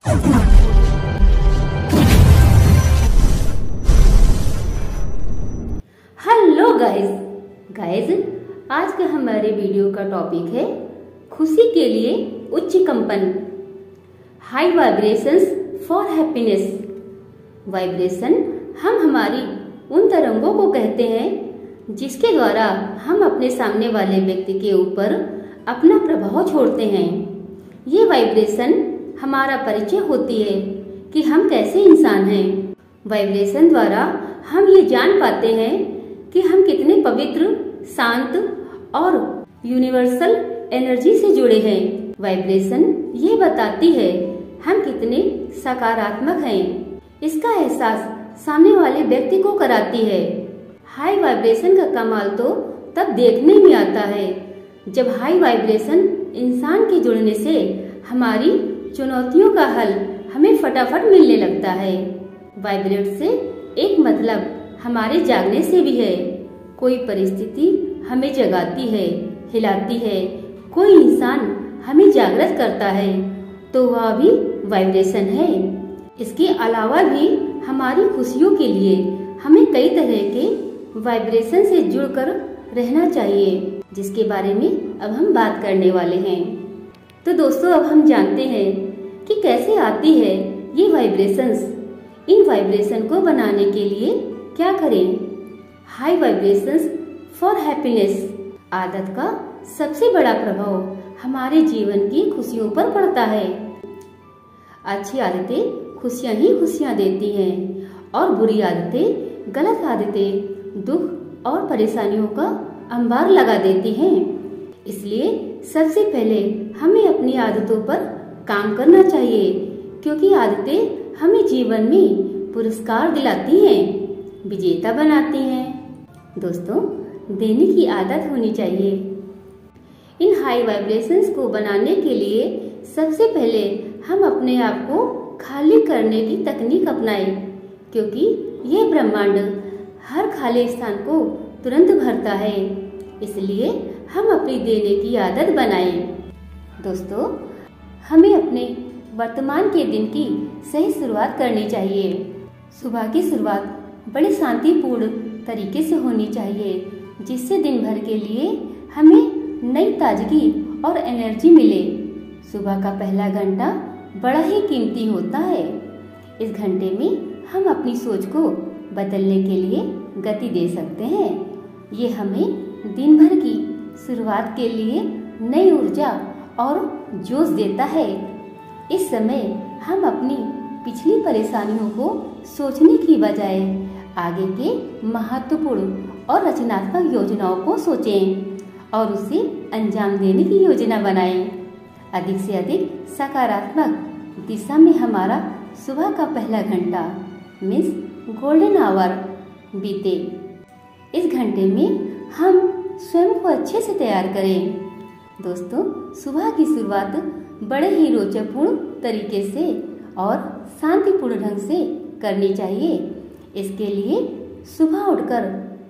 Hello guys, आज का हमारे वीडियो का टॉपिक है खुशी के लिए उच्च कंपन, high vibrations for happiness. Vibration हम हमारी उन तरंगों को कहते हैं जिसके द्वारा हम अपने सामने वाले व्यक्ति के ऊपर अपना प्रभाव छोड़ते हैं। ये वाइब्रेशन हमारा परिचय होती है कि हम कैसे इंसान हैं। वाइब्रेशन द्वारा हम ये जान पाते हैं कि हम कितने पवित्र, शांत और यूनिवर्सल एनर्जी से जुड़े हैं। वाइब्रेशन ये बताती है हम कितने सकारात्मक हैं। इसका एहसास सामने वाले व्यक्ति को कराती है। हाई वाइब्रेशन का कमाल तो तब देखने में आता है जब हाई वाइब्रेशन इंसान के जुड़ने से हमारी चुनौतियों का हल हमें फटाफट मिलने लगता है। वाइब्रेट से एक मतलब हमारे जागने से भी है। कोई परिस्थिति हमें जगाती है, हिलाती है, कोई इंसान हमें जागृत करता है तो वह भी वाइब्रेशन है। इसके अलावा भी हमारी खुशियों के लिए हमें कई तरह के वाइब्रेशन से जुड़कर रहना चाहिए, जिसके बारे में अब हम बात करने वाले हैं। तो दोस्तों, अब हम जानते हैं कि कैसे आती है ये वाइब्रेशंस। इन वाइब्रेशन को बनाने के लिए क्या करें? हाई वाइब्रेशंस फॉर हैप्पीनेस आदत का सबसे बड़ा प्रभाव हमारे जीवन की खुशियों पर पड़ता है। अच्छी आदतें खुशियां ही खुशियां देती हैं और बुरी आदतें, गलत आदतें दुख और परेशानियों का अंबार लगा देती हैं। इसलिए सबसे पहले हमें अपनी आदतों पर काम करना चाहिए, क्योंकि आदतें हमें जीवन में पुरस्कार दिलाती हैं, विजेता बनाती हैं। दोस्तों, देने की आदत होनी चाहिए। इन हाई वाइब्रेशंस को बनाने के लिए सबसे पहले हम अपने आप को खाली करने की तकनीक अपनाएं, क्योंकि यह ब्रह्मांड हर खाली स्थान को तुरंत भरता है। इसलिए हम अपनी देने की आदत बनाएं। दोस्तों, हमें अपने वर्तमान के दिन की सही शुरुआत करनी चाहिए। सुबह की शुरुआत बड़े शांतिपूर्ण तरीके से होनी चाहिए, जिससे दिन भर के लिए हमें नई ताजगी और एनर्जी मिले। सुबह का पहला घंटा बड़ा ही कीमती होता है। इस घंटे में हम अपनी सोच को बदलने के लिए गति दे सकते हैं। ये हमें दिन भर की शुरुआत के लिए नई ऊर्जा और जोश देता है। इस समय हम अपनी पिछली परेशानियों को सोचने की बजाय आगे के महत्वपूर्ण और रचनात्मक योजनाओं को सोचें और उसे अंजाम देने की योजना बनाएं। अधिक से अधिक सकारात्मक दिशा में हमारा सुबह का पहला घंटा मीन्स गोल्डन आवर बीते। इस घंटे में हम स्वयं को अच्छे से तैयार करें। दोस्तों, सुबह की शुरुआत बड़े ही रोचकपूर्ण तरीके से और शांतिपूर्ण ढंग से करनी चाहिए। इसके लिए सुबह उठकर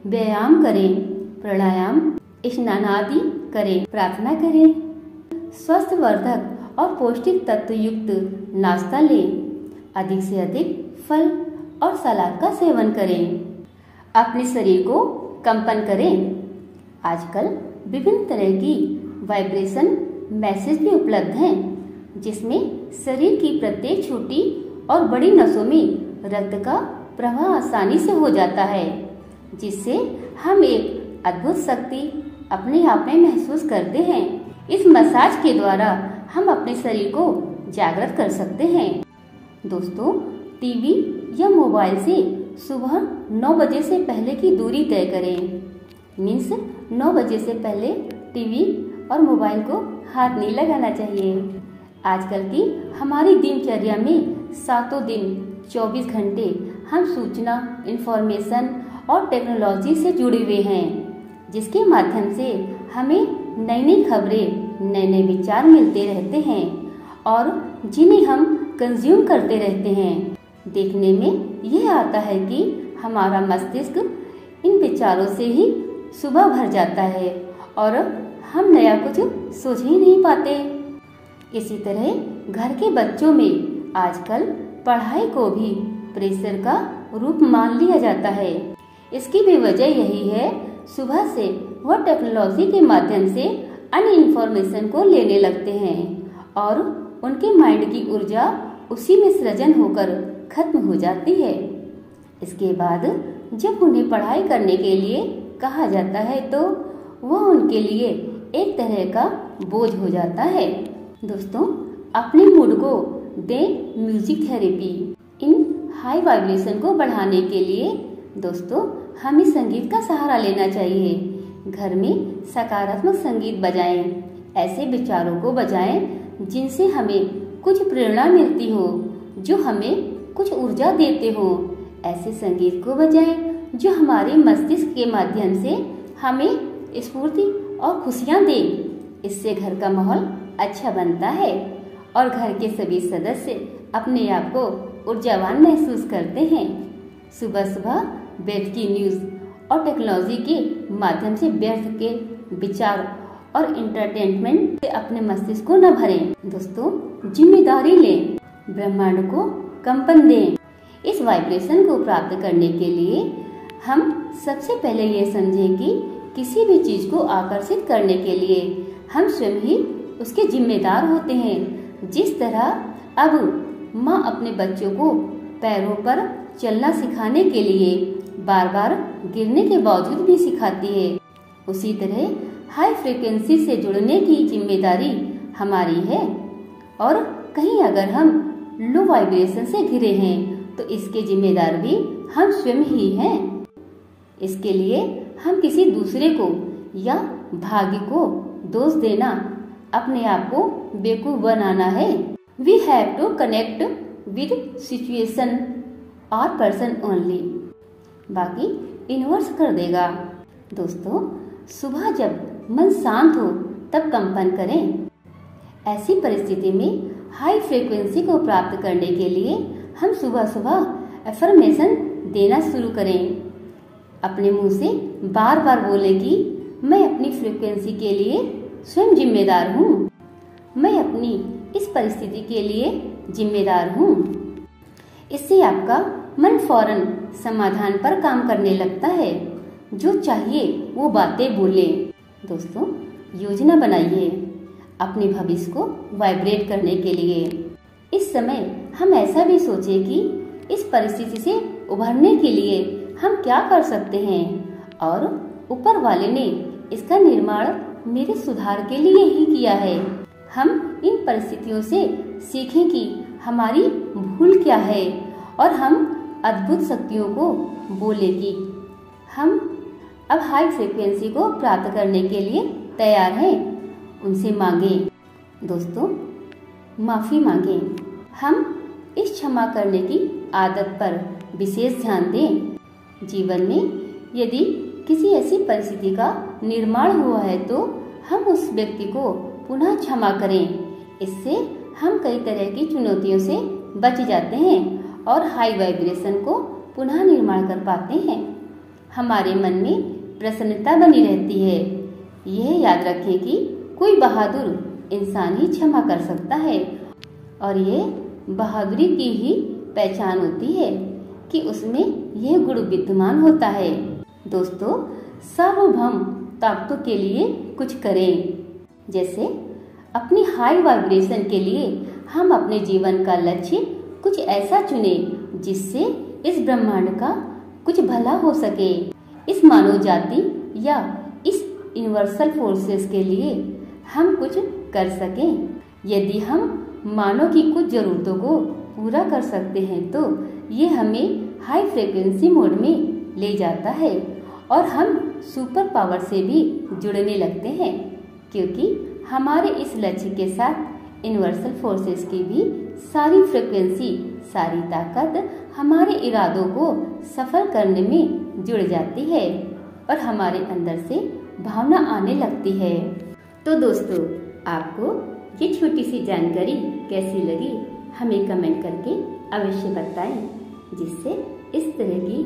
व्यायाम करें, प्राणायाम, स्नान आदि करें, प्रार्थना करें, स्वास्थ्यवर्धक और पौष्टिक तत्व युक्त नाश्ता लें, अधिक से अधिक फल और सलाद का सेवन करें, अपने शरीर को कंपन करें। आजकल विभिन्न तरह की वाइब्रेशन मैसेज भी उपलब्ध हैं, जिसमें शरीर की प्रत्येक छोटी और बड़ी नसों में रक्त का प्रवाह आसानी से हो जाता है, जिससे हम एक अद्भुत शक्ति अपने आप में महसूस करते हैं। इस मसाज के द्वारा हम अपने शरीर को जागृत कर सकते हैं। दोस्तों, टीवी या मोबाइल से सुबह 9 बजे से पहले की दूरी तय करें। मीन्स 9 बजे से पहले टीवी और मोबाइल को हाथ नहीं लगाना चाहिए। आजकल की हमारी दिनचर्या में सातों दिन 24 घंटे हम सूचना, इंफॉर्मेशन और टेक्नोलॉजी से जुड़े हुए हैं, जिसके माध्यम से हमें नई नई खबरें, नए नए विचार मिलते रहते हैं और जिन्हें हम कंज्यूम करते रहते हैं। देखने में यह आता है कि हमारा मस्तिष्क इन विचारों से ही सुबह भर जाता है और हम नया कुछ सोच ही नहीं पाते। इसी तरह घर के बच्चों में आजकल पढ़ाई को भी प्रेशर का रूप मान लिया जाता है। इसकी भी वजह यही है, सुबह से वह टेक्नोलॉजी के माध्यम से अन्य इंफॉर्मेशन को लेने लगते हैं और उनके माइंड की ऊर्जा उसी में सृजन होकर खत्म हो जाती है। इसके बाद जब उन्हें पढ़ाई करने के लिए कहा जाता है तो वह उनके लिए एक तरह का बोझ हो जाता है। दोस्तों, अपने मूड को दें म्यूजिक थेरेपी। इन हाई वाइब्रेशन को बढ़ाने के लिए दोस्तों हमें संगीत का सहारा लेना चाहिए। घर में सकारात्मक संगीत बजाएं, ऐसे विचारों को बजाएं जिनसे हमें कुछ प्रेरणा मिलती हो, जो हमें कुछ ऊर्जा देते हो। ऐसे संगीत को बजाएं जो हमारे मस्तिष्क के माध्यम से हमें स्फूर्ति और खुशियां दे। इससे घर का माहौल अच्छा बनता है और घर के सभी सदस्य अपने आप को ऊर्जावान महसूस करते हैं। सुबह सुबह व्यर्थ की न्यूज और टेक्नोलॉजी के माध्यम से व्यर्थ के विचार और इंटरटेनमेंट से अपने मस्तिष्क को न भरें। दोस्तों, जिम्मेदारी लें, ब्रह्मांड को कंपन दें। इस वाइब्रेशन को प्राप्त करने के लिए हम सबसे पहले ये समझें कि किसी भी चीज को आकर्षित करने के लिए हम स्वयं ही उसके जिम्मेदार होते हैं। जिस तरह अब माँ अपने बच्चों को पैरों पर चलना सिखाने के लिए बार बार गिरने के बावजूद भी सिखाती है, उसी तरह हाई फ्रीक्वेंसी से जुड़ने की जिम्मेदारी हमारी है। और कहीं अगर हम लो वाइब्रेशन से घिरे हैं तो इसके जिम्मेदार भी हम स्वयं ही हैं। इसके लिए हम किसी दूसरे को या भाग्य को दोष देना अपने आप को बेवकूफ बनाना है। We have to connect with situation और पर्सन ओनली, बाकी यूनिवर्स कर देगा। दोस्तों, सुबह जब मन शांत हो तब कंपन करें। ऐसी परिस्थिति में हाई फ्रीक्वेंसी को प्राप्त करने के लिए हम सुबह सुबह अफर्मेशन देना शुरू करें। अपने मुंह से बार बार बोले कि मैं अपनी फ्रीक्वेंसी के लिए स्वयं जिम्मेदार हूँ, मैं अपनी इस परिस्थिति के लिए जिम्मेदार हूँ। इससे आपका मन फौरन समाधान पर काम करने लगता है। जो चाहिए वो बातें बोले। दोस्तों, योजना बनाइए अपने भविष्य को वाइब्रेट करने के लिए। इस समय हम ऐसा भी सोचें कि इस परिस्थिति से उभरने के लिए हम क्या कर सकते हैं और ऊपर वाले ने इसका निर्माण मेरे सुधार के लिए ही किया है। हम इन परिस्थितियों से सीखें कि हमारी भूल क्या है और हम अद्भुत शक्तियों को बोले कि हम अब हाई फ्रीक्वेंसी को प्राप्त करने के लिए तैयार हैं। उनसे मांगे। दोस्तों, माफी मांगे। हम इस क्षमा करने की आदत पर विशेष ध्यान दें। जीवन में यदि किसी ऐसी परिस्थिति का निर्माण हुआ है तो हम उस व्यक्ति को पुनः क्षमा करें। इससे हम कई तरह की चुनौतियों से बच जाते हैं और हाई वाइब्रेशन को पुनः निर्माण कर पाते हैं। हमारे मन में प्रसन्नता बनी रहती है। यह याद रखें कि कोई बहादुर इंसान ही क्षमा कर सकता है और ये बहादुरी की ही पहचान होती है कि उसमें यह गुण विद्यमान होता है। दोस्तों, सार्वभौम ताकतों के लिए कुछ करें। जैसे अपनी हाई वाइब्रेशन के लिए हम अपने जीवन का लक्ष्य कुछ ऐसा चुने जिससे इस ब्रह्मांड का कुछ भला हो सके। इस मानव जाति या इस यूनिवर्सल फोर्सेस के लिए हम कुछ कर सकें। यदि हम मानव की कुछ जरूरतों को पूरा कर सकते हैं तो ये हमें हाई फ्रीक्वेंसी मोड में ले जाता है और हम सुपर पावर से भी जुड़ने लगते हैं, क्योंकि हमारे इस लक्ष्य के साथ यूनिवर्सल फोर्सेस की भी सारी फ्रीक्वेंसी, सारी ताकत हमारे इरादों को सफल करने में जुड़ जाती है और हमारे अंदर से भावना आने लगती है। तो दोस्तों, आपको ये छोटी सी जानकारी कैसी लगी हमें कमेंट करके अवश्य बताएं, जिससे इस तरह की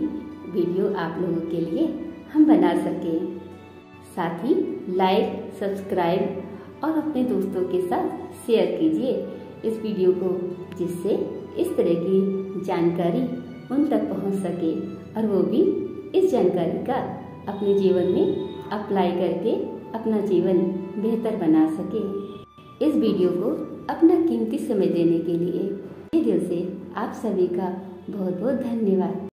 वीडियो आप लोगों के लिए हम बना सकें। साथ ही लाइक, सब्सक्राइब और अपने दोस्तों के साथ शेयर कीजिए इस वीडियो को, जिससे इस तरह की जानकारी उन तक पहुंच सके और वो भी इस जानकारी का अपने जीवन में अप्लाई करके अपना जीवन बेहतर बना सके। इस वीडियो को अपना कीमती समय देने के लिए दिल से आप सभी का बहुत बहुत धन्यवाद।